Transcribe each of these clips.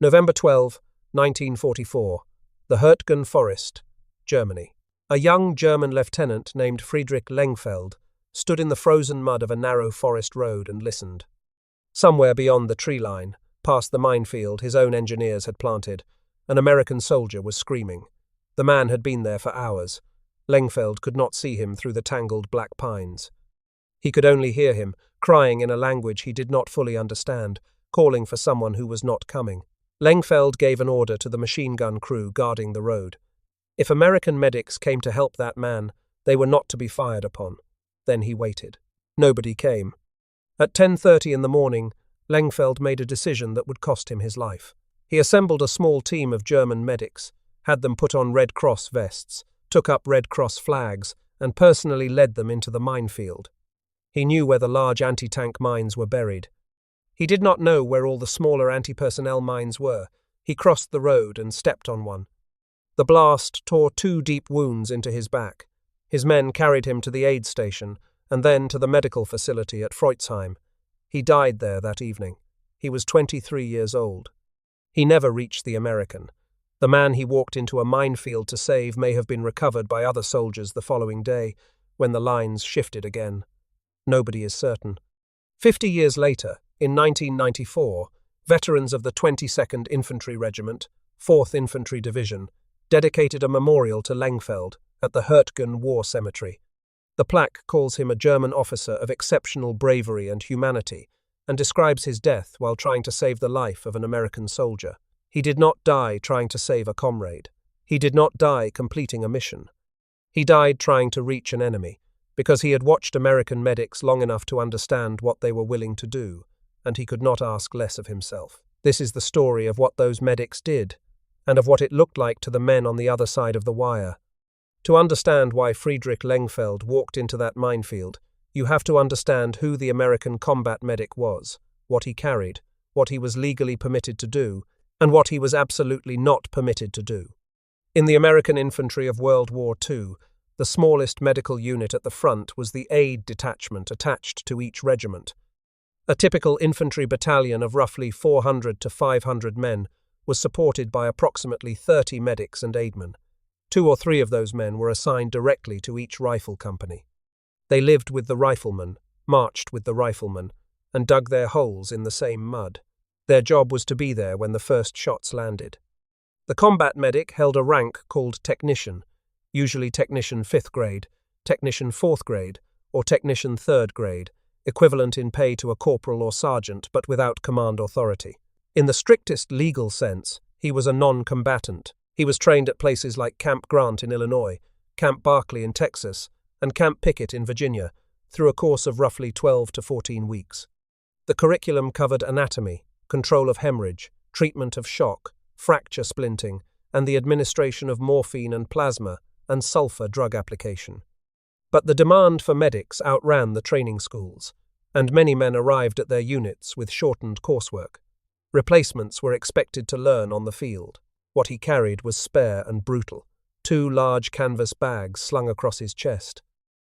November 12, 1944. The Hurtgen Forest, Germany. A young German lieutenant named Friedrich Lengfeld stood in the frozen mud of a narrow forest road and listened. Somewhere beyond the tree line, past the minefield his own engineers had planted, an American soldier was screaming. The man had been there for hours. Lengfeld could not see him through the tangled black pines. He could only hear him, crying in a language he did not fully understand, calling for someone who was not coming. Lengfeld gave an order to the machine gun crew guarding the road. If American medics came to help that man, they were not to be fired upon. Then he waited. Nobody came. At 10:30 in the morning, Lengfeld made a decision that would cost him his life. He assembled a small team of German medics, had them put on Red Cross vests, took up Red Cross flags, and personally led them into the minefield. He knew where the large anti-tank mines were buried. He did not know where all the smaller anti-personnel mines were. He crossed the road and stepped on one. The blast tore 2 deep wounds into his back. His men carried him to the aid station and then to the medical facility at Pforzheim. He died there that evening. He was 23 years old. He never reached the American. The man he walked into a minefield to save may have been recovered by other soldiers the following day, when the lines shifted again. Nobody is certain. 50 years later, in 1994, veterans of the 22nd Infantry Regiment, 4th Infantry Division, dedicated a memorial to Lengfeld at the Hurtgen War Cemetery. The plaque calls him a German officer of exceptional bravery and humanity and describes his death while trying to save the life of an American soldier. He did not die trying to save a comrade. He did not die completing a mission. He died trying to reach an enemy, because he had watched American medics long enough to understand what they were willing to do, and he could not ask less of himself. This is the story of what those medics did, and of what it looked like to the men on the other side of the wire. To understand why Friedrich Lengfeld walked into that minefield, you have to understand who the American combat medic was, what he carried, what he was legally permitted to do, and what he was absolutely not permitted to do. In the American infantry of World War II, the smallest medical unit at the front was the aid detachment attached to each regiment. A typical infantry battalion of roughly 400 to 500 men was supported by approximately 30 medics and aidmen. 2 or 3 of those men were assigned directly to each rifle company. They lived with the riflemen, marched with the riflemen, and dug their holes in the same mud. Their job was to be there when the first shots landed. The combat medic held a rank called technician, usually technician 5th grade, technician 4th grade, or technician 3rd grade, equivalent in pay to a corporal or sergeant but without command authority. In the strictest legal sense, he was a non-combatant. He was trained at places like Camp Grant in Illinois, Camp Barkley in Texas, and Camp Pickett in Virginia, through a course of roughly 12 to 14 weeks. The curriculum covered anatomy, control of hemorrhage, treatment of shock, fracture splinting, and the administration of morphine and plasma and sulfur drug application. But the demand for medics outran the training schools, and many men arrived at their units with shortened coursework. Replacements were expected to learn on the field. What he carried was spare and brutal, 2 large canvas bags slung across his chest.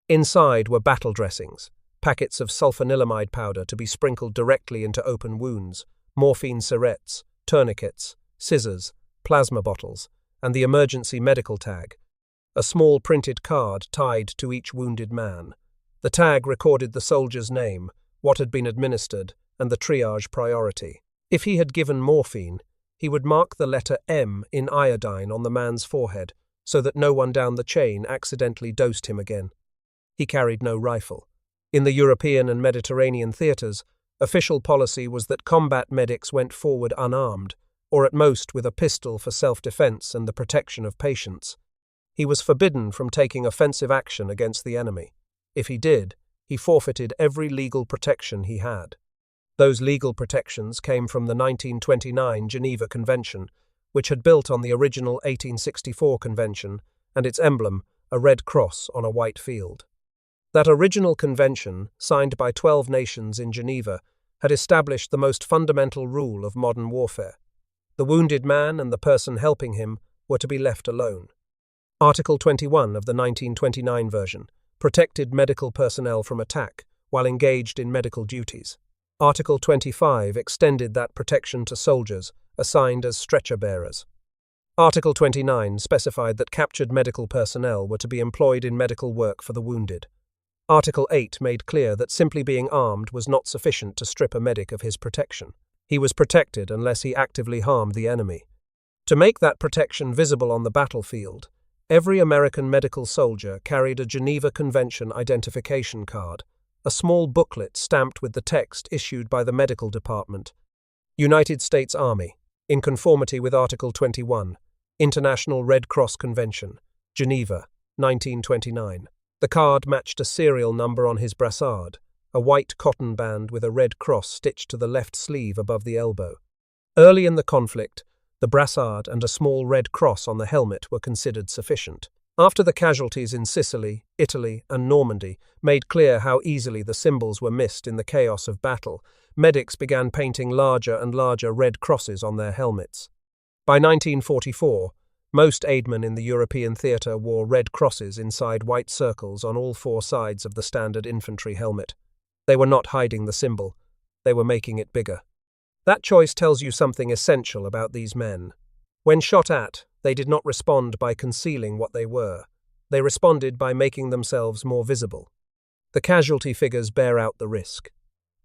Inside were battle dressings, packets of sulfanilamide powder to be sprinkled directly into open wounds, morphine syrettes, tourniquets, scissors, plasma bottles, and the emergency medical tag, a small printed card tied to each wounded man. The tag recorded the soldier's name, what had been administered, and the triage priority. If he had given morphine, he would mark the letter M in iodine on the man's forehead, so that no one down the chain accidentally dosed him again. He carried no rifle. In the European and Mediterranean theatres, official policy was that combat medics went forward unarmed, or at most with a pistol for self-defense and the protection of patients. He was forbidden from taking offensive action against the enemy. If he did, he forfeited every legal protection he had. Those legal protections came from the 1929 Geneva Convention, which had built on the original 1864 Convention and its emblem, a red cross on a white field. That original convention, signed by 12 nations in Geneva, had established the most fundamental rule of modern warfare. The wounded man and the person helping him were to be left alone. Article 21 of the 1929 version protected medical personnel from attack while engaged in medical duties. Article 25 extended that protection to soldiers assigned as stretcher bearers. Article 29 specified that captured medical personnel were to be employed in medical work for the wounded. Article 8 made clear that simply being armed was not sufficient to strip a medic of his protection. He was protected unless he actively harmed the enemy. To make that protection visible on the battlefield, every American medical soldier carried a Geneva Convention identification card, a small booklet stamped with the text issued by the medical department. United States Army, in conformity with Article 21, International Red Cross Convention, Geneva, 1929. The card matched a serial number on his brassard, a white cotton band with a red cross stitched to the left sleeve above the elbow. Early in the conflict, the brassard and a small red cross on the helmet were considered sufficient. After the casualties in Sicily, Italy, and Normandy made clear how easily the symbols were missed in the chaos of battle, medics began painting larger and larger red crosses on their helmets. By 1944, most aidmen in the European theatre wore red crosses inside white circles on all four sides of the standard infantry helmet. They were not hiding the symbol, they were making it bigger. That choice tells you something essential about these men. When shot at, they did not respond by concealing what they were. They responded by making themselves more visible. The casualty figures bear out the risk.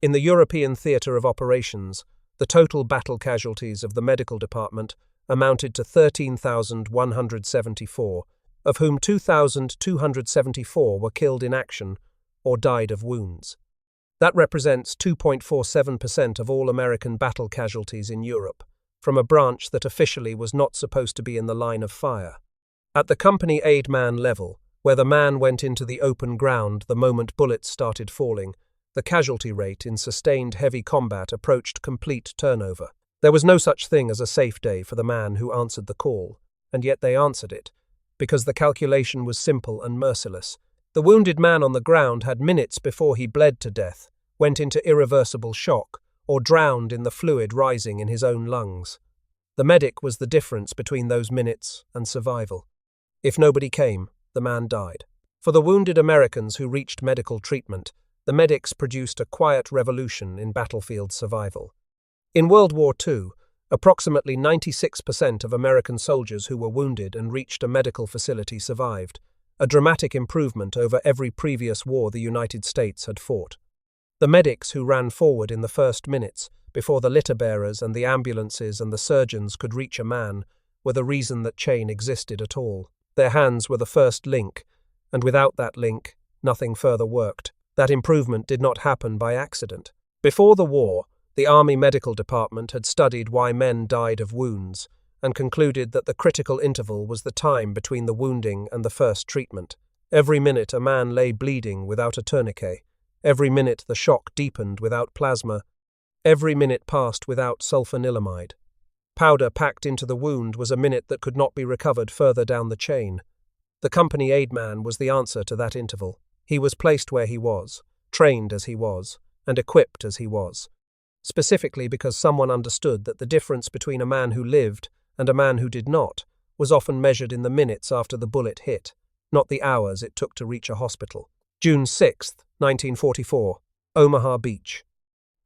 In the European theatre of operations, the total battle casualties of the medical department amounted to 13,174, of whom 2,274 were killed in action or died of wounds. That represents 2.47% of all American battle casualties in Europe, from a branch that officially was not supposed to be in the line of fire. At the company aid-man level, where the man went into the open ground the moment bullets started falling, the casualty rate in sustained heavy combat approached complete turnover. There was no such thing as a safe day for the man who answered the call, and yet they answered it, because the calculation was simple and merciless. The wounded man on the ground had minutes before he bled to death, went into irreversible shock, or drowned in the fluid rising in his own lungs. The medic was the difference between those minutes and survival. If nobody came, the man died. For the wounded Americans who reached medical treatment, the medics produced a quiet revolution in battlefield survival. In World War II, approximately 96% of American soldiers who were wounded and reached a medical facility survived, a dramatic improvement over every previous war the United States had fought. The medics who ran forward in the first minutes, before the litter bearers and the ambulances and the surgeons could reach a man, were the reason that chain existed at all. Their hands were the first link, and without that link, nothing further worked. That improvement did not happen by accident. Before the war, the Army Medical Department had studied why men died of wounds and concluded that the critical interval was the time between the wounding and the first treatment. Every minute a man lay bleeding without a tourniquet. Every minute the shock deepened without plasma. Every minute passed without sulfanilamide. Powder packed into the wound was a minute that could not be recovered further down the chain. The company aid man was the answer to that interval. He was placed where he was, trained as he was, and equipped as he was. Specifically because someone understood that the difference between a man who lived and a man who did not was often measured in the minutes after the bullet hit, not the hours it took to reach a hospital. June 6, 1944, Omaha Beach.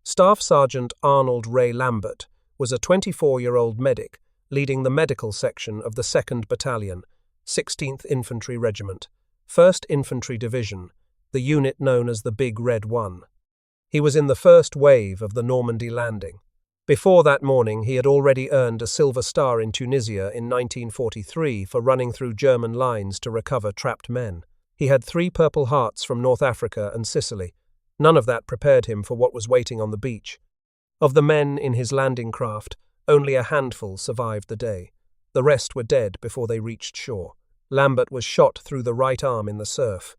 Staff Sergeant Arnold Ray Lambert was a 24-year-old medic leading the medical section of the 2nd Battalion, 16th Infantry Regiment, 1st Infantry Division, the unit known as the Big Red One. He was in the first wave of the Normandy landing. Before that morning, he had already earned a Silver Star in Tunisia in 1943 for running through German lines to recover trapped men. He had 3 Purple Hearts from North Africa and Sicily. None of that prepared him for what was waiting on the beach. Of the men in his landing craft, only a handful survived the day. The rest were dead before they reached shore. Lambert was shot through the right arm in the surf.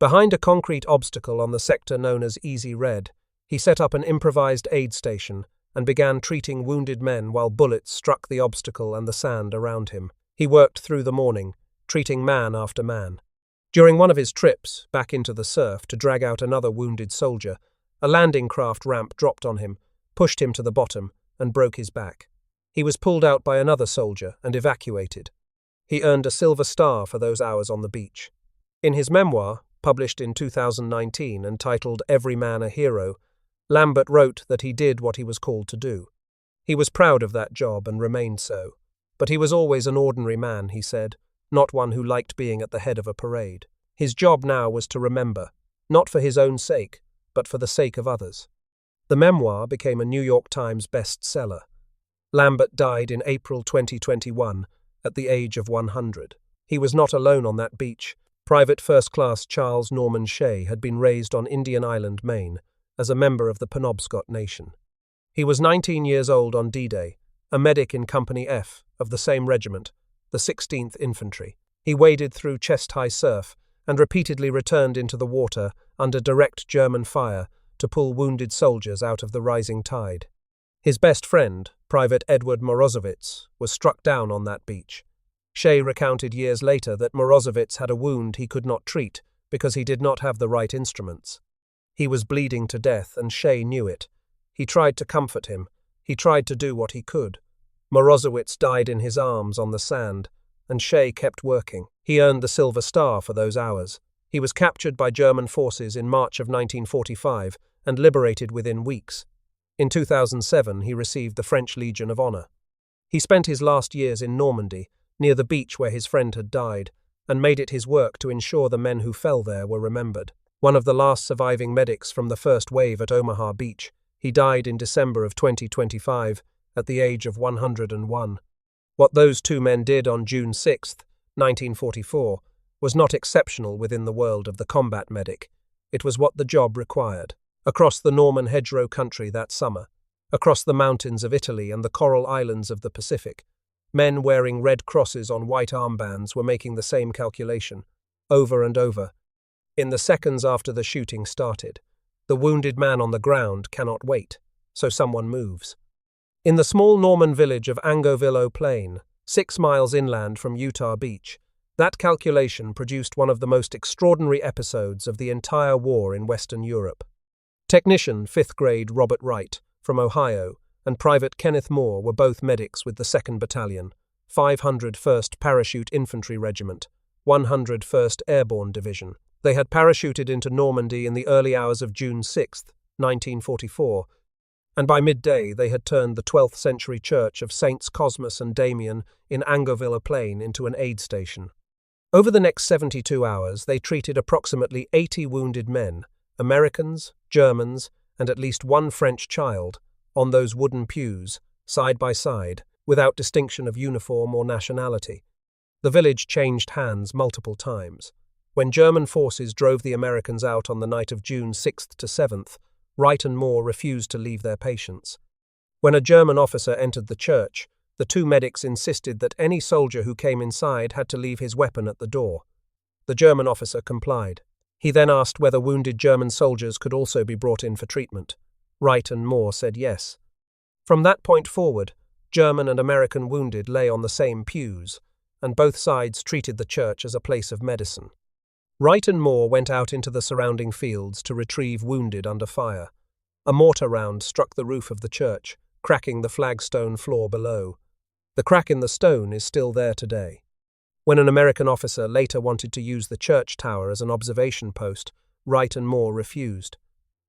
Behind a concrete obstacle on the sector known as Easy Red, he set up an improvised aid station and began treating wounded men while bullets struck the obstacle and the sand around him. He worked through the morning, treating man after man. During one of his trips back into the surf to drag out another wounded soldier, a landing craft ramp dropped on him, pushed him to the bottom, and broke his back. He was pulled out by another soldier and evacuated. He earned a Silver Star for those hours on the beach. In his memoir, published in 2019 and titled Every Man a Hero, Lambert wrote that he did what he was called to do. He was proud of that job and remained so. But he was always an ordinary man, he said, not one who liked being at the head of a parade. His job now was to remember, not for his own sake, but for the sake of others. The memoir became a New York Times bestseller. Lambert died in April 2021 at the age of 100. He was not alone on that beach. Private First Class Charles Norman Shay had been raised on Indian Island, Maine, as a member of the Penobscot Nation. He was 19 years old on D-Day, a medic in Company F of the same regiment, the 16th Infantry. He waded through chest-high surf and repeatedly returned into the water under direct German fire to pull wounded soldiers out of the rising tide. His best friend, Private Edward Morozowitz, was struck down on that beach. Shay recounted years later that Morozowitz had a wound he could not treat because he did not have the right instruments. He was bleeding to death, and Shay knew it. He tried to comfort him. He tried to do what he could. Morozowitz died in his arms on the sand, and Shay kept working. He earned the Silver Star for those hours. He was captured by German forces in March of 1945 and liberated within weeks. In 2007, he received the French Legion of Honor. He spent his last years in Normandy, near the beach where his friend had died, and made it his work to ensure the men who fell there were remembered. One of the last surviving medics from the first wave at Omaha Beach, he died in December of 2025 at the age of 101. What those two men did on June 6, 1944, was not exceptional within the world of the combat medic. It was what the job required. Across the Norman hedgerow country that summer, across the mountains of Italy and the coral islands of the Pacific, men wearing red crosses on white armbands were making the same calculation, over and over. In the seconds after the shooting started, the wounded man on the ground cannot wait, so someone moves. In the small Norman village of Angoville Plain, 6 miles inland from Utah Beach, that calculation produced one of the most extraordinary episodes of the entire war in Western Europe. Technician 5th grade Robert Wright, from Ohio, and Private Kenneth Moore were both medics with the 2nd Battalion, 501st Parachute Infantry Regiment, 101st Airborne Division. They had parachuted into Normandy in the early hours of June 6, 1944, and by midday they had turned the 12th century church of Saints Cosmas and Damian in Angoville Plain into an aid station. Over the next 72 hours, they treated approximately 80 wounded men, Americans, Germans, and at least one French child, on those wooden pews, side by side, without distinction of uniform or nationality. The village changed hands multiple times. When German forces drove the Americans out on the night of June 6th to 7th, Wright and Moore refused to leave their patients. When a German officer entered the church, the two medics insisted that any soldier who came inside had to leave his weapon at the door. The German officer complied. He then asked whether wounded German soldiers could also be brought in for treatment. Wright and Moore said yes. From that point forward, German and American wounded lay on the same pews, and both sides treated the church as a place of medicine. Wright and Moore went out into the surrounding fields to retrieve wounded under fire. A mortar round struck the roof of the church, cracking the flagstone floor below. The crack in the stone is still there today. When an American officer later wanted to use the church tower as an observation post, Wright and Moore refused.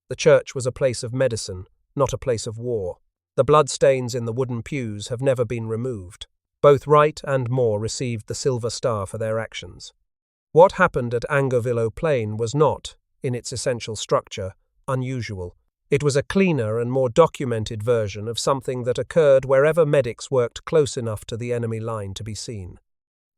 The church was a place of medicine, not a place of war. The bloodstains in the wooden pews have never been removed. Both Wright and Moore received the Silver Star for their actions. What happened at Angoville Plain was not, in its essential structure, unusual. It was a cleaner and more documented version of something that occurred wherever medics worked close enough to the enemy line to be seen.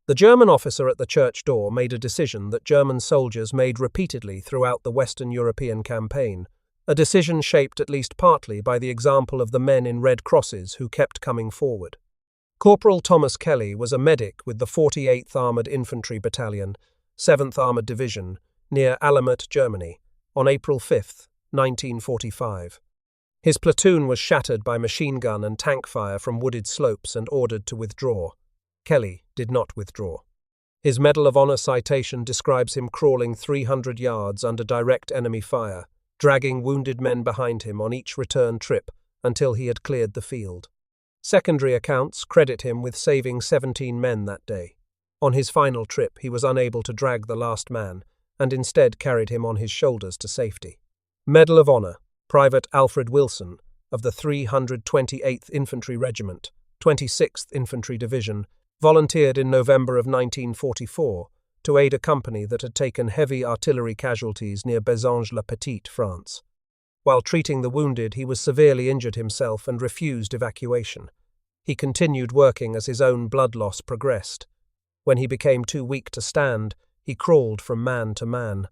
The German officer at the church door made a decision that German soldiers made repeatedly throughout the Western European campaign, a decision shaped at least partly by the example of the men in red crosses who kept coming forward. Corporal Thomas Kelly was a medic with the 48th Armoured Infantry Battalion, 7th Armoured Division, near Alamet, Germany, on April 5, 1945. His platoon was shattered by machine gun and tank fire from wooded slopes and ordered to withdraw. Kelly did not withdraw. His Medal of Honor citation describes him crawling 300 yards under direct enemy fire, dragging wounded men behind him on each return trip until he had cleared the field. Secondary accounts credit him with saving 17 men that day. On his final trip, he was unable to drag the last man, and instead carried him on his shoulders to safety. Medal of Honor, Private Alfred Wilson, of the 328th Infantry Regiment, 26th Infantry Division, volunteered in November of 1944 to aid a company that had taken heavy artillery casualties near Bézange-la-Petite, France. While treating the wounded, he was severely injured himself and refused evacuation. He continued working as his own blood loss progressed. When he became too weak to stand, he crawled from man to man.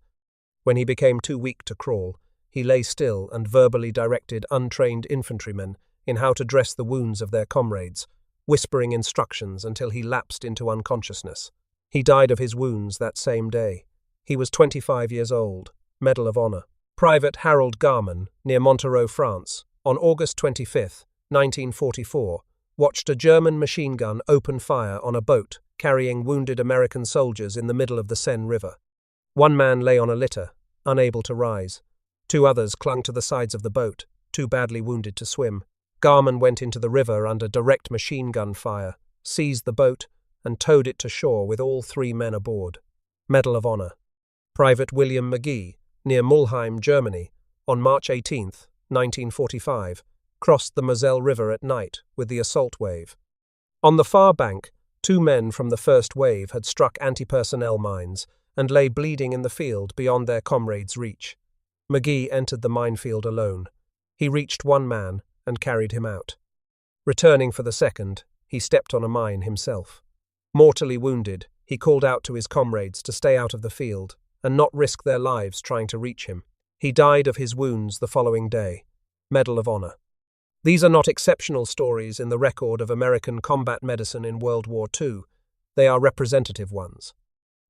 When he became too weak to crawl, he lay still and verbally directed untrained infantrymen in how to dress the wounds of their comrades, whispering instructions until he lapsed into unconsciousness. He died of his wounds that same day. He was 25 years old. Medal of Honor. Private Harold Garman, near Montereau, France, on August 25, 1944, watched a German machine gun open fire on a boat carrying wounded American soldiers in the middle of the Seine River. One man lay on a litter, unable to rise. Two others clung to the sides of the boat, too badly wounded to swim. Garman went into the river under direct machine gun fire, seized the boat, and towed it to shore with all 3 men aboard. Medal of Honor. Private William McGee, near Mulheim, Germany, on March 18, 1945, crossed the Moselle River at night with the assault wave. On the far bank, 2 men from the first wave had struck anti-personnel mines and lay bleeding in the field beyond their comrades' reach. McGee entered the minefield alone. He reached 1 man and carried him out. Returning for the second, he stepped on a mine himself. Mortally wounded, he called out to his comrades to stay out of the field and not risk their lives trying to reach him. He died of his wounds the following day. Medal of Honor. These are not exceptional stories in the record of American combat medicine in World War II. They are representative ones.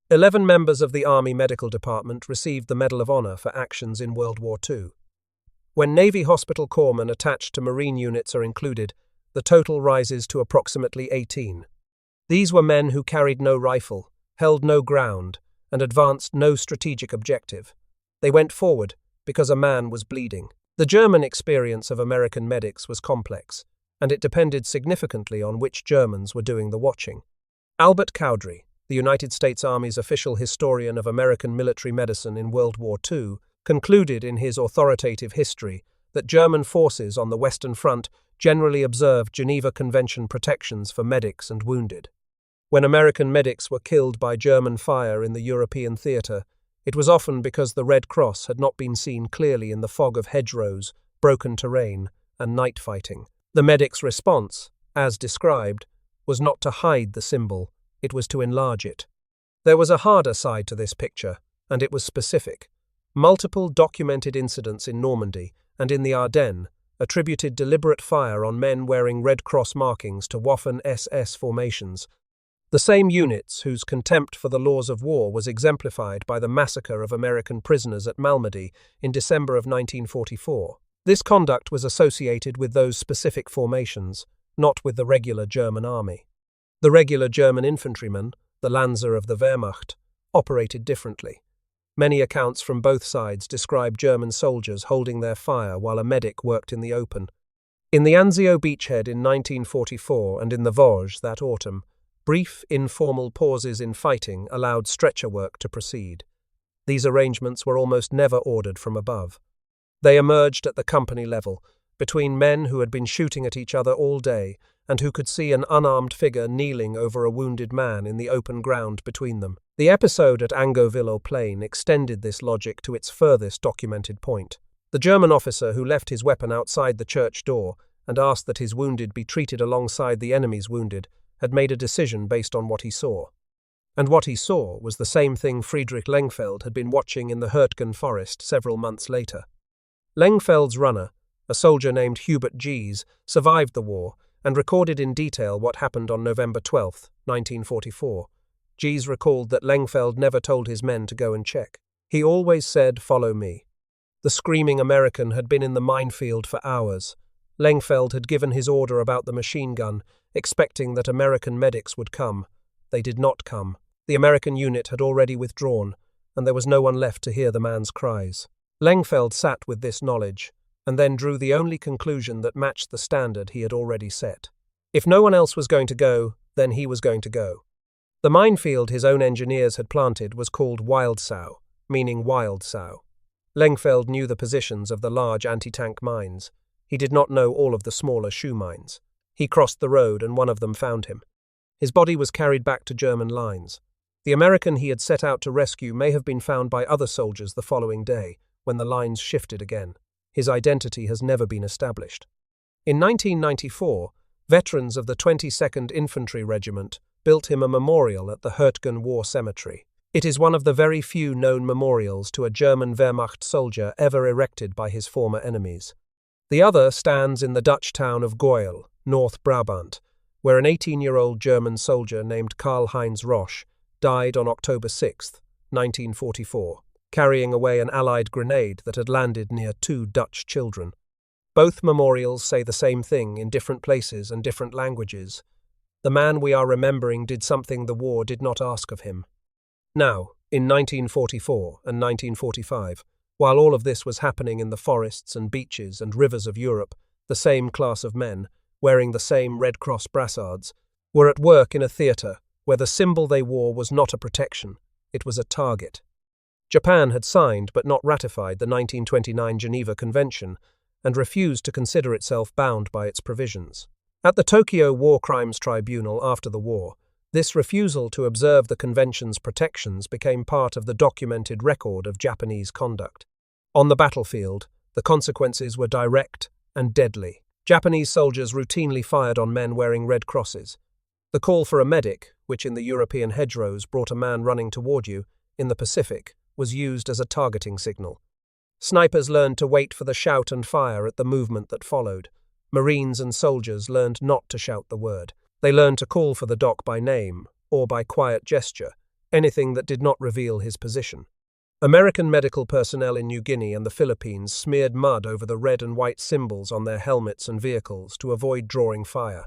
11 members of the Army Medical Department received the Medal of Honor for actions in World War II. When Navy hospital corpsmen attached to Marine units are included, the total rises to approximately 18. These were men who carried no rifle, held no ground, and advanced no strategic objective. They went forward because a man was bleeding. The German experience of American medics was complex, and it depended significantly on which Germans were doing the watching. Albert Cowdery, the United States Army's official historian of American military medicine in World War II, concluded in his authoritative history that German forces on the Western Front generally observed Geneva Convention protections for medics and wounded. When American medics were killed by German fire in the European theatre, it was often because the Red Cross had not been seen clearly in the fog of hedgerows, broken terrain, and night fighting. The medics' response, as described, was not to hide the symbol, it was to enlarge it. There was a harder side to this picture, and it was specific. Multiple documented incidents in Normandy and in the Ardennes attributed deliberate fire on men wearing Red Cross markings to Waffen SS formations, the same units whose contempt for the laws of war was exemplified by the massacre of American prisoners at Malmedy in December of 1944. This conduct was associated with those specific formations, not with the regular German army. The regular German infantrymen, the Lanzer of the Wehrmacht, operated differently. Many accounts from both sides describe German soldiers holding their fire while a medic worked in the open. In the Anzio beachhead in 1944 and in the Vosges that autumn, brief, informal pauses in fighting allowed stretcher work to proceed. These arrangements were almost never ordered from above. They emerged at the company level, between men who had been shooting at each other all day and who could see an unarmed figure kneeling over a wounded man in the open ground between them. The episode at Angoville-aux-Plaines extended this logic to its furthest documented point. The German officer who left his weapon outside the church door and asked that his wounded be treated alongside the enemy's wounded had made a decision based on what he saw. And what he saw was the same thing Friedrich Lengfeld had been watching in the Hurtgen Forest several months later. Lengfeld's runner, a soldier named Hubert Gies, survived the war and recorded in detail what happened on November 12, 1944. Gies recalled that Lengfeld never told his men to go and check. He always said, "Follow me." The screaming American had been in the minefield for hours. Lengfeld had given his order about the machine gun, expecting that American medics would come. They did not come. The American unit had already withdrawn, and there was no one left to hear the man's cries. Lengfeld sat with this knowledge, and then drew the only conclusion that matched the standard he had already set. If no one else was going to go, then he was going to go. The minefield his own engineers had planted was called Wildsow, meaning wild sow. Lengfeld knew the positions of the large anti-tank mines. He did not know all of the smaller shoe mines. He crossed the road and one of them found him. His body was carried back to German lines. The American he had set out to rescue may have been found by other soldiers the following day, when the lines shifted again. His identity has never been established. In 1994, veterans of the 22nd Infantry Regiment built him a memorial at the Hurtgen War Cemetery. It is one of the very few known memorials to a German Wehrmacht soldier ever erected by his former enemies. The other stands in the Dutch town of Goil, North Brabant, where an 18-year-old German soldier named Karl-Heinz Roche died on October 6, 1944, carrying away an Allied grenade that had landed near 2 Dutch children. Both memorials say the same thing in different places and different languages. The man we are remembering did something the war did not ask of him. Now, in 1944 and 1945, while all of this was happening in the forests and beaches and rivers of Europe, the same class of men, wearing the same Red Cross brassards, were at work in a theatre where the symbol they wore was not a protection, it was a target. Japan had signed but not ratified the 1929 Geneva Convention and refused to consider itself bound by its provisions. At the Tokyo War Crimes Tribunal after the war, this refusal to observe the convention's protections became part of the documented record of Japanese conduct. On the battlefield, the consequences were direct and deadly. Japanese soldiers routinely fired on men wearing red crosses. The call for a medic, which in the European hedgerows brought a man running toward you, in the Pacific, was used as a targeting signal. Snipers learned to wait for the shout and fire at the movement that followed. Marines and soldiers learned not to shout the word. They learned to call for the doc by name, or by quiet gesture, anything that did not reveal his position. American medical personnel in New Guinea and the Philippines smeared mud over the red and white symbols on their helmets and vehicles to avoid drawing fire.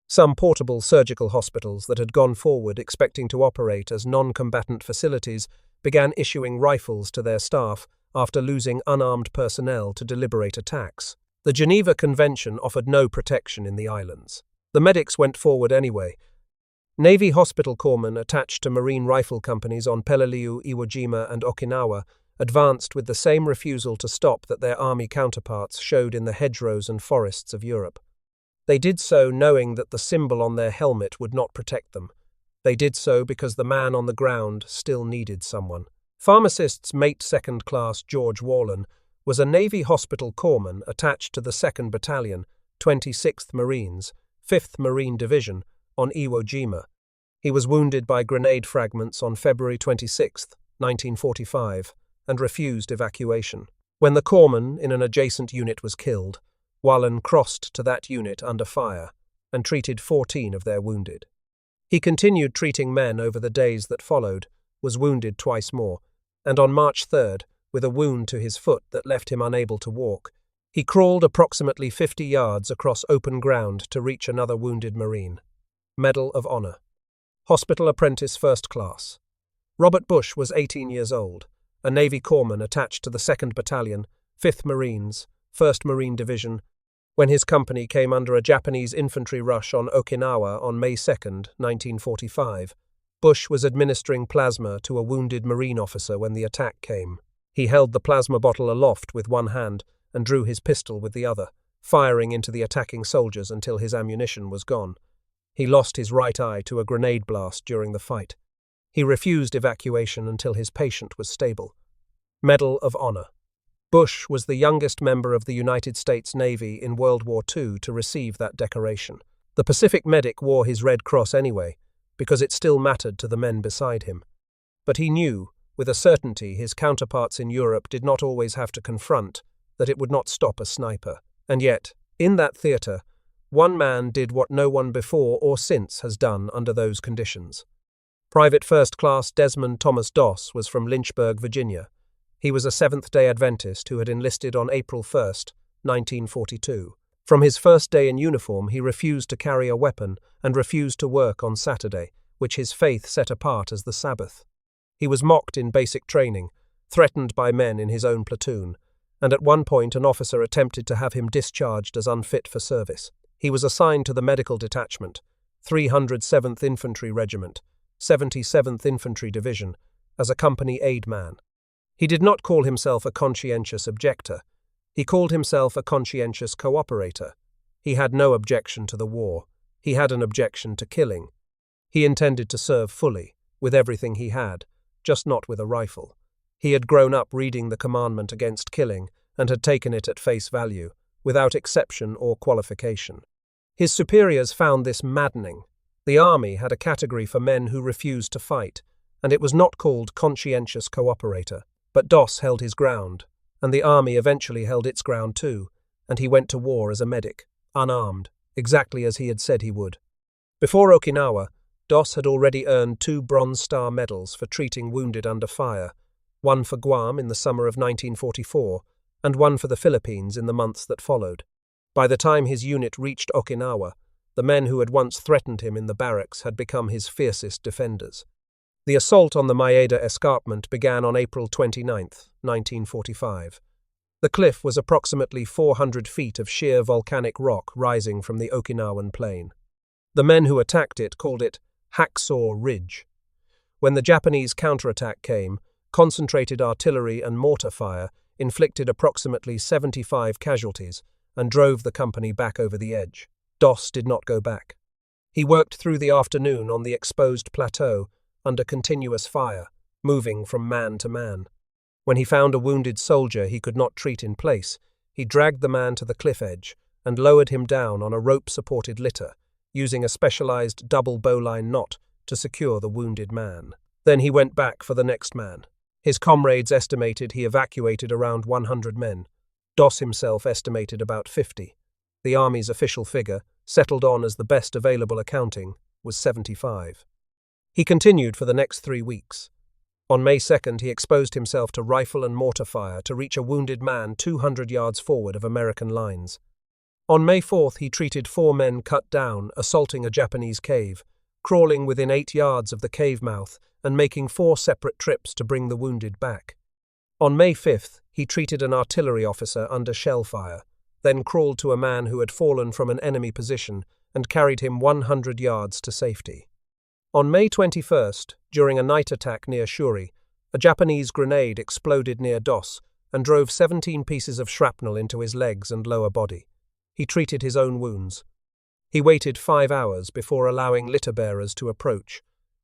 Some portable surgical hospitals that had gone forward expecting to operate as non-combatant facilities began issuing rifles to their staff after losing unarmed personnel to deliberate attacks. The Geneva Convention offered no protection in the islands. The medics went forward anyway. Navy hospital corpsmen attached to Marine rifle companies on Peleliu, Iwo Jima and Okinawa advanced with the same refusal to stop that their army counterparts showed in the hedgerows and forests of Europe. They did so knowing that the symbol on their helmet would not protect them. They did so because the man on the ground still needed someone. Pharmacist's mate second class George Wahlen was a Navy hospital corpsman attached to the 2nd Battalion, 26th Marines, 5th Marine Division, on Iwo Jima. He was wounded by grenade fragments on February 26, 1945, and refused evacuation. When the corpsman in an adjacent unit was killed, Wahlen crossed to that unit under fire and treated 14 of their wounded. He continued treating men over the days that followed, was wounded twice more, and on March 3rd, with a wound to his foot that left him unable to walk, he crawled approximately 50 yards across open ground to reach another wounded Marine. Medal of Honor. Hospital Apprentice First Class. Robert Bush was 18 years old, a Navy corpsman attached to the 2nd Battalion, 5th Marines, 1st Marine Division, when his company came under a Japanese infantry rush on Okinawa on May 2, 1945. Bush was administering plasma to a wounded Marine officer when the attack came. He held the plasma bottle aloft with one hand and drew his pistol with the other, firing into the attacking soldiers until his ammunition was gone. He lost his right eye to a grenade blast during the fight. He refused evacuation until his patient was stable. Medal of Honor. Bush was the youngest member of the United States Navy in World War II to receive that decoration. The Pacific medic wore his Red Cross anyway, because it still mattered to the men beside him. But he knew, with a certainty his counterparts in Europe did not always have to confront, that it would not stop a sniper. And yet, in that theatre, one man did what no one before or since has done under those conditions. Private First Class Desmond Doss was from Lynchburg, Virginia. He was a Seventh-day Adventist who had enlisted on April 1, 1942. From his first day in uniform, he refused to carry a weapon and refused to work on Saturday, which his faith set apart as the Sabbath. He was mocked in basic training, threatened by men in his own platoon, and at one point an officer attempted to have him discharged as unfit for service. He was assigned to the medical detachment, 307th Infantry Regiment, 77th Infantry Division, as a company aide man. He did not call himself a conscientious objector. He called himself a conscientious cooperator. He had no objection to the war. He had an objection to killing. He intended to serve fully, with everything he had, just not with a rifle. He had grown up reading the commandment against killing and had taken it at face value, without exception or qualification. His superiors found this maddening. The army had a category for men who refused to fight, and it was not called conscientious cooperator. But Doss held his ground, and the army eventually held its ground too, and he went to war as a medic, unarmed, exactly as he had said he would. Before Okinawa, Doss had already earned 2 Bronze Star medals for treating wounded under fire, one for Guam in the summer of 1944, and one for the Philippines in the months that followed. By the time his unit reached Okinawa, the men who had once threatened him in the barracks had become his fiercest defenders. The assault on the Maeda escarpment began on April 29, 1945. The cliff was approximately 400 feet of sheer volcanic rock rising from the Okinawan plain. The men who attacked it called it Hacksaw Ridge. When the Japanese counterattack came, concentrated artillery and mortar fire inflicted approximately 75 casualties and drove the company back over the edge. Doss did not go back. He worked through the afternoon on the exposed plateau under continuous fire, moving from man to man. When he found a wounded soldier he could not treat in place, he dragged the man to the cliff edge and lowered him down on a rope-supported litter, using a specialized double bowline knot to secure the wounded man. Then he went back for the next man. His comrades estimated he evacuated around 100 men. Doss himself estimated about 50. The army's official figure, settled on as the best available accounting, was 75. He continued for the next 3 weeks. On May 2nd, he exposed himself to rifle and mortar fire to reach a wounded man 200 yards forward of American lines. On May 4th, he treated 4 men cut down, assaulting a Japanese cave, crawling within 8 yards of the cave mouth and making 4 separate trips to bring the wounded back. On May 5th, he treated an artillery officer under shell fire, then crawled to a man who had fallen from an enemy position and carried him 100 yards to safety. On May 21st, during a night attack near Shuri, a Japanese grenade exploded near Doss and drove 17 pieces of shrapnel into his legs and lower body. He treated his own wounds. He waited 5 hours before allowing litter bearers to approach,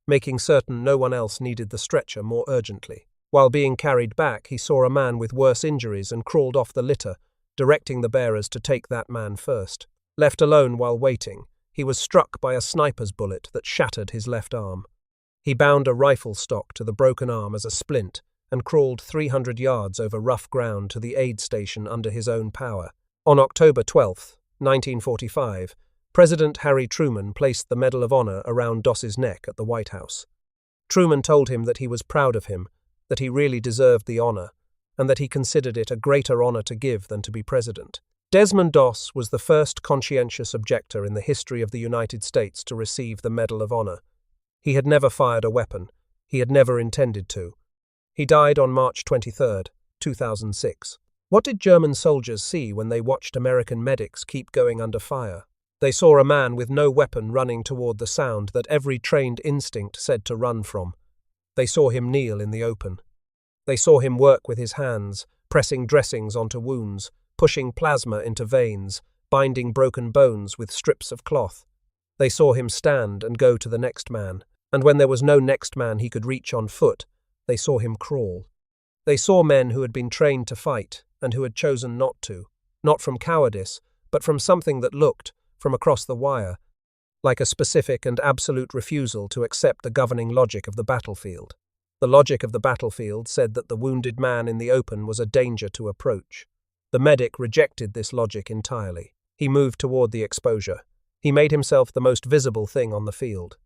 making certain no one else needed the stretcher more urgently. While being carried back, he saw a man with worse injuries and crawled off the litter, directing the bearers to take that man first. Left alone while waiting, he was struck by a sniper's bullet that shattered his left arm. He bound a rifle stock to the broken arm as a splint and crawled 300 yards over rough ground to the aid station under his own power. On October 12, 1945, President Harry Truman placed the Medal of Honor around Doss's neck at the White House. Truman told him that he was proud of him, that he really deserved the honor, and that he considered it a greater honor to give than to be president. Desmond Doss was the first conscientious objector in the history of the United States to receive the Medal of Honor. He had never fired a weapon. He had never intended to. He died on March 23, 2006. What did German soldiers see when they watched American medics keep going under fire? They saw a man with no weapon running toward the sound that every trained instinct said to run from. They saw him kneel in the open. They saw him work with his hands, pressing dressings onto wounds, pushing plasma into veins, binding broken bones with strips of cloth. They saw him stand and go to the next man, and when there was no next man he could reach on foot, they saw him crawl. They saw men who had been trained to fight and who had chosen not to, not from cowardice, but from something that looked, from across the wire, like a specific and absolute refusal to accept the governing logic of the battlefield. The logic of the battlefield said that the wounded man in the open was a danger to approach. The medic rejected this logic entirely. He moved toward the exposure. He made himself the most visible thing on the field.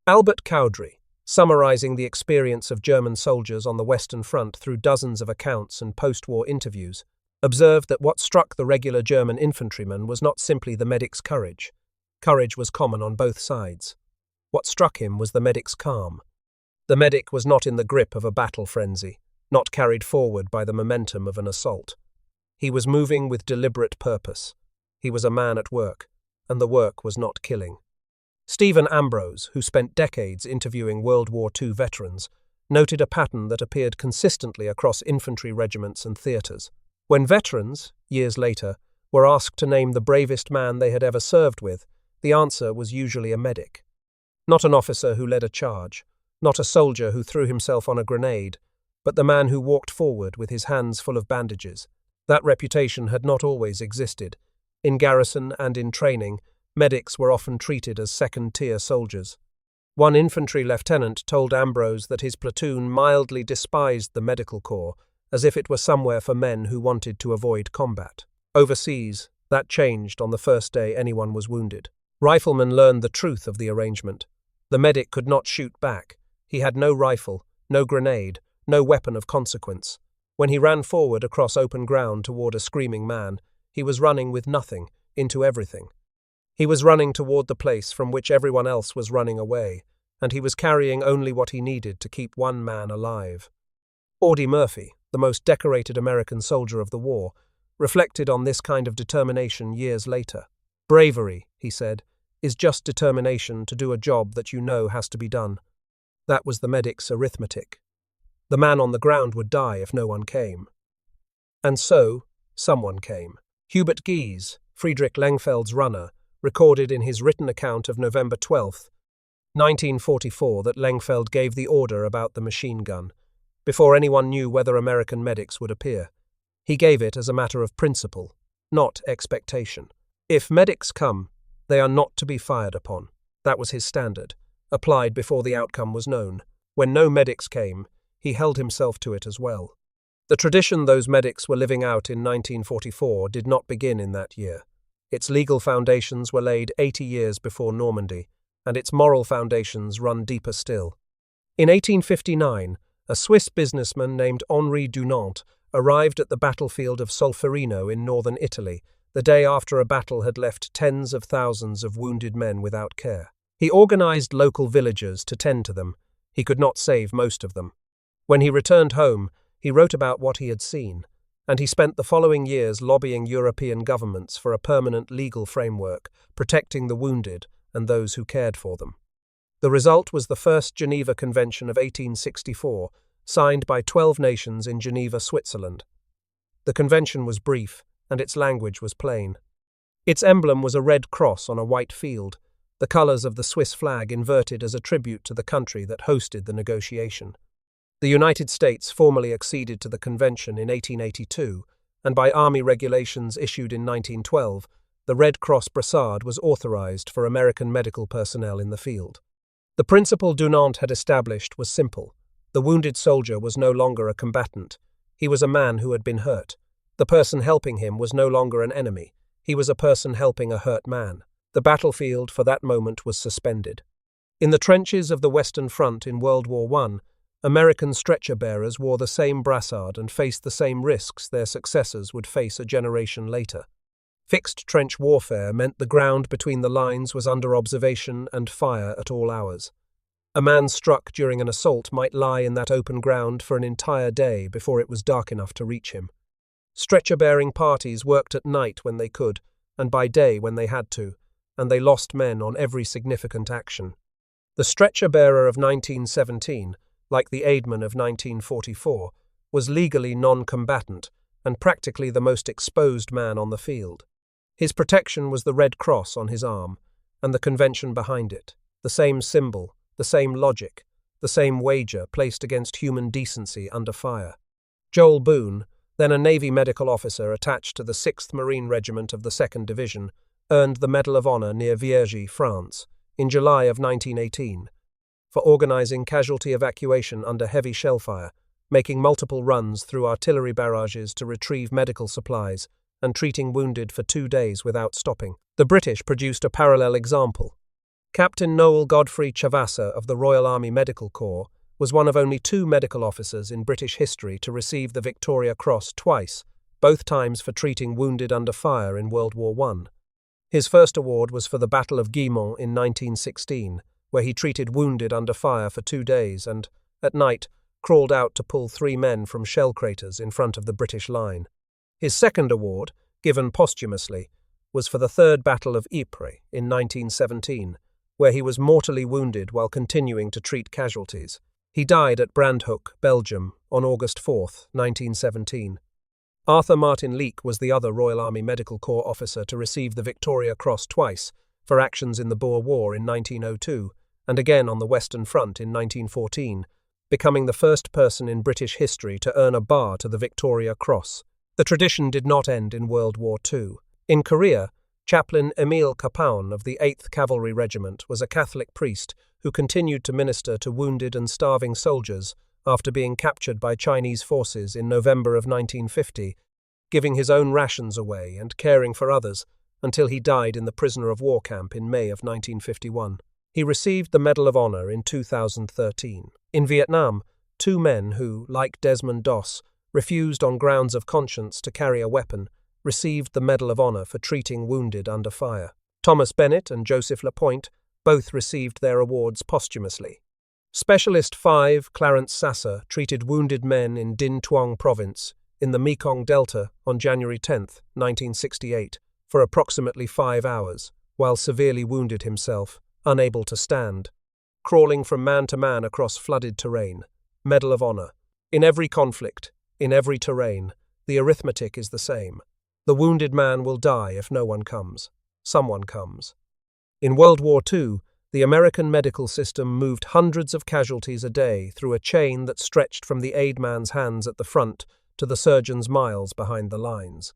Albert Cowdery, summarizing the experience of German soldiers on the Western Front through dozens of accounts and post-war interviews, observed that what struck the regular German infantryman was not simply the medic's courage. Courage was common on both sides. What struck him was the medic's calm. The medic was not in the grip of a battle frenzy, not carried forward by the momentum of an assault. He was moving with deliberate purpose. He was a man at work, and the work was not killing. Stephen Ambrose, who spent decades interviewing World War II veterans, noted a pattern that appeared consistently across infantry regiments and theatres. When veterans, years later, were asked to name the bravest man they had ever served with, the answer was usually a medic. Not an officer who led a charge, not a soldier who threw himself on a grenade, but the man who walked forward with his hands full of bandages. That reputation had not always existed. In garrison and in training, medics were often treated as second-tier soldiers. One infantry lieutenant told Ambrose that his platoon mildly despised the medical corps, as if it were somewhere for men who wanted to avoid combat. Overseas, that changed on the first day anyone was wounded. Riflemen learned the truth of the arrangement. The medic could not shoot back. He had no rifle, no grenade, no weapon of consequence. When he ran forward across open ground toward a screaming man, he was running with nothing, into everything. He was running toward the place from which everyone else was running away, and he was carrying only what he needed to keep one man alive. Audie Murphy, the most decorated American soldier of the war, reflected on this kind of determination years later. "Bravery," he said, "is just determination to do a job that you know has to be done." That was the medic's arithmetic. The man on the ground would die if no one came. And so, someone came. Hubert Guise, Friedrich Lengfeld's runner, recorded in his written account of November 12, 1944, that Lengfeld gave the order about the machine gun, before anyone knew whether American medics would appear. He gave it as a matter of principle, not expectation. If medics come, they are not to be fired upon. That was his standard, applied before the outcome was known. When no medics came, he held himself to it as well. The tradition those medics were living out in 1944 did not begin in that year. Its legal foundations were laid 80 years before Normandy, and its moral foundations run deeper still. In 1859, a Swiss businessman named Henri Dunant arrived at the battlefield of Solferino in northern Italy, the day after a battle had left tens of thousands of wounded men without care. He organized local villagers to tend to them. He could not save most of them. When he returned home, he wrote about what he had seen, and he spent the following years lobbying European governments for a permanent legal framework, protecting the wounded and those who cared for them. The result was the First Geneva Convention of 1864, signed by 12 nations in Geneva, Switzerland. The convention was brief, and its language was plain. Its emblem was a red cross on a white field, the colors of the Swiss flag inverted as a tribute to the country that hosted the negotiation. The United States formally acceded to the convention in 1882, and by Army regulations issued in 1912, the Red Cross brassard was authorized for American medical personnel in the field. The principle Dunant had established was simple. The wounded soldier was no longer a combatant. He was a man who had been hurt. The person helping him was no longer an enemy. He was a person helping a hurt man. The battlefield for that moment was suspended. In the trenches of the Western Front in World War I, American stretcher-bearers wore the same brassard and faced the same risks their successors would face a generation later. Fixed trench warfare meant the ground between the lines was under observation and fire at all hours. A man struck during an assault might lie in that open ground for an entire day before it was dark enough to reach him. Stretcher-bearing parties worked at night when they could, and by day when they had to, and they lost men on every significant action. The stretcher-bearer of 1917, like the aidman of 1944, was legally non-combatant and practically the most exposed man on the field. His protection was the Red Cross on his arm, and the convention behind it, the same symbol, the same logic, the same wager placed against human decency under fire. Joel Boone, then a Navy medical officer attached to the 6th Marine Regiment of the 2nd Division, earned the Medal of Honor near Viergy, France, in July of 1918, for organizing casualty evacuation under heavy shellfire, making multiple runs through artillery barrages to retrieve medical supplies, and treating wounded for 2 days without stopping. The British produced a parallel example. Captain Noel Godfrey Chavassa of the Royal Army Medical Corps was one of only 2 medical officers in British history to receive the Victoria Cross twice, both times for treating wounded under fire in World War I. His first award was for the Battle of Guillemont in 1916, where he treated wounded under fire for 2 days and, at night, crawled out to pull 3 men from shell craters in front of the British line. His second award, given posthumously, was for the Third Battle of Ypres in 1917, where he was mortally wounded while continuing to treat casualties. He died at Brandhoek, Belgium, on August 4, 1917. Arthur Martin Leake was the other Royal Army Medical Corps officer to receive the Victoria Cross twice for actions in the Boer War in 1902 and again on the Western Front in 1914, becoming the first person in British history to earn a bar to the Victoria Cross. The tradition did not end in World War II. In Korea, Chaplain Emil Kapaun of the 8th Cavalry Regiment was a Catholic priest who continued to minister to wounded and starving soldiers after being captured by Chinese forces in November of 1950, giving his own rations away and caring for others until he died in the prisoner of war camp in May of 1951. He received the Medal of Honor in 2013. In Vietnam, 2 men who, like Desmond Doss, refused on grounds of conscience to carry a weapon, received the Medal of Honor for treating wounded under fire. Thomas Bennett and Joseph Lapointe both received their awards posthumously. Specialist 5 Clarence Sasser treated wounded men in Din Tuong Province in the Mekong Delta on January 10, 1968, for approximately 5 hours, while severely wounded himself, unable to stand, crawling from man to man across flooded terrain. Medal of Honor. In every conflict, in every terrain, the arithmetic is the same. The wounded man will die if no one comes. Someone comes. In World War II, the American medical system moved hundreds of casualties a day through a chain that stretched from the aid man's hands at the front to the surgeon's miles behind the lines.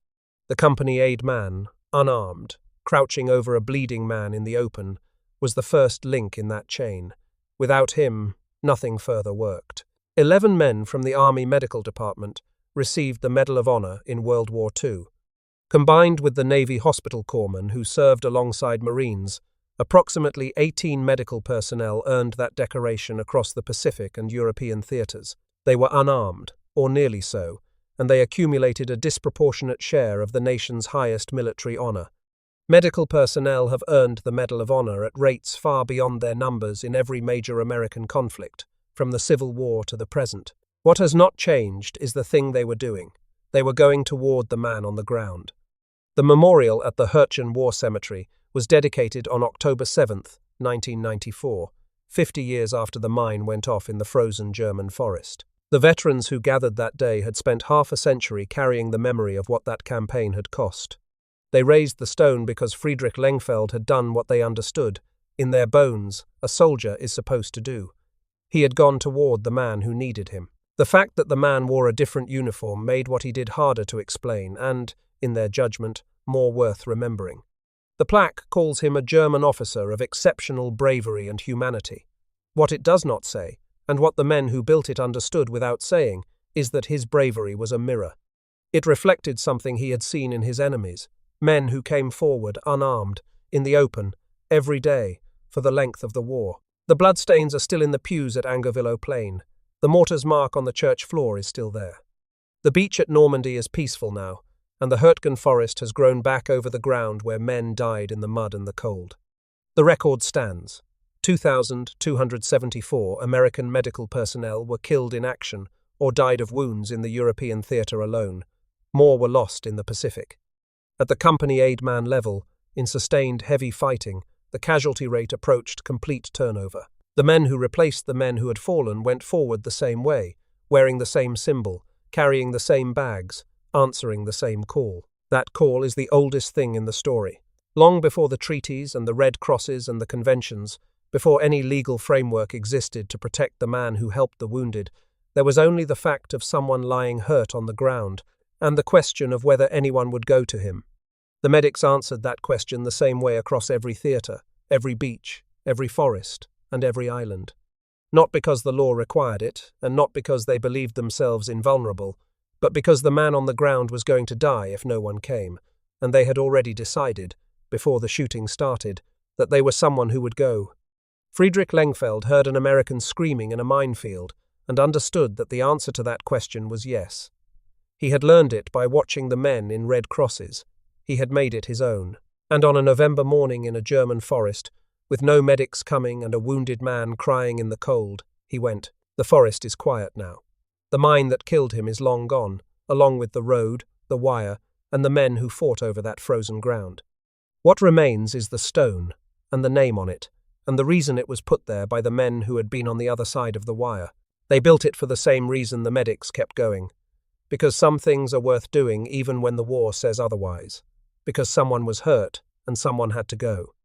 The company aid man, unarmed, crouching over a bleeding man in the open, was the first link in that chain. Without him, nothing further worked. 11 men from the Army Medical Department received the Medal of Honor in World War II. Combined with the Navy hospital corpsmen who served alongside Marines, approximately 18 medical personnel earned that decoration across the Pacific and European theatres. They were unarmed, or nearly so, and they accumulated a disproportionate share of the nation's highest military honour. Medical personnel have earned the Medal of Honor at rates far beyond their numbers in every major American conflict, from the Civil War to the present. What has not changed is the thing they were doing. They were going toward the man on the ground. The memorial at the Hurtgen War Cemetery was dedicated on October 7, 1994, 50 years after the mine went off in the frozen German forest. The veterans who gathered that day had spent half a century carrying the memory of what that campaign had cost. They raised the stone because Friedrich Lengfeld had done what they understood, in their bones, a soldier is supposed to do. He had gone toward the man who needed him. The fact that the man wore a different uniform made what he did harder to explain and, in their judgment, more worth remembering. The plaque calls him a German officer of exceptional bravery and humanity. What it does not say, and what the men who built it understood without saying, is that his bravery was a mirror. It reflected something he had seen in his enemies, men who came forward unarmed, in the open, every day, for the length of the war. The bloodstains are still in the pews at Angervillo Plain. The mortar's mark on the church floor is still there. The beach at Normandy is peaceful now, and the Hurtgen Forest has grown back over the ground where men died in the mud and the cold. The record stands. 2,274 American medical personnel were killed in action or died of wounds in the European theatre alone. More were lost in the Pacific. At the company aid man level, in sustained heavy fighting, the casualty rate approached complete turnover. The men who replaced the men who had fallen went forward the same way, wearing the same symbol, carrying the same bags, answering the same call. That call is the oldest thing in the story. Long before the treaties and the Red Crosses and the conventions, before any legal framework existed to protect the man who helped the wounded, there was only the fact of someone lying hurt on the ground, and the question of whether anyone would go to him. The medics answered that question the same way across every theatre, every beach, every forest, and every island. Not because the law required it, and not because they believed themselves invulnerable, but because the man on the ground was going to die if no one came, and they had already decided, before the shooting started, that they were someone who would go. Friedrich Lengfeld heard an American screaming in a minefield and understood that the answer to that question was yes. He had learned it by watching the men in Red Crosses. He had made it his own. And on a November morning in a German forest, with no medics coming and a wounded man crying in the cold, he went, "The forest is quiet now. The mine that killed him is long gone, along with the road, the wire, and the men who fought over that frozen ground. What remains is the stone, and the name on it, and the reason it was put there by the men who had been on the other side of the wire. They built it for the same reason the medics kept going, Because some things are worth doing even when the war says otherwise. Because someone was hurt and someone had to go.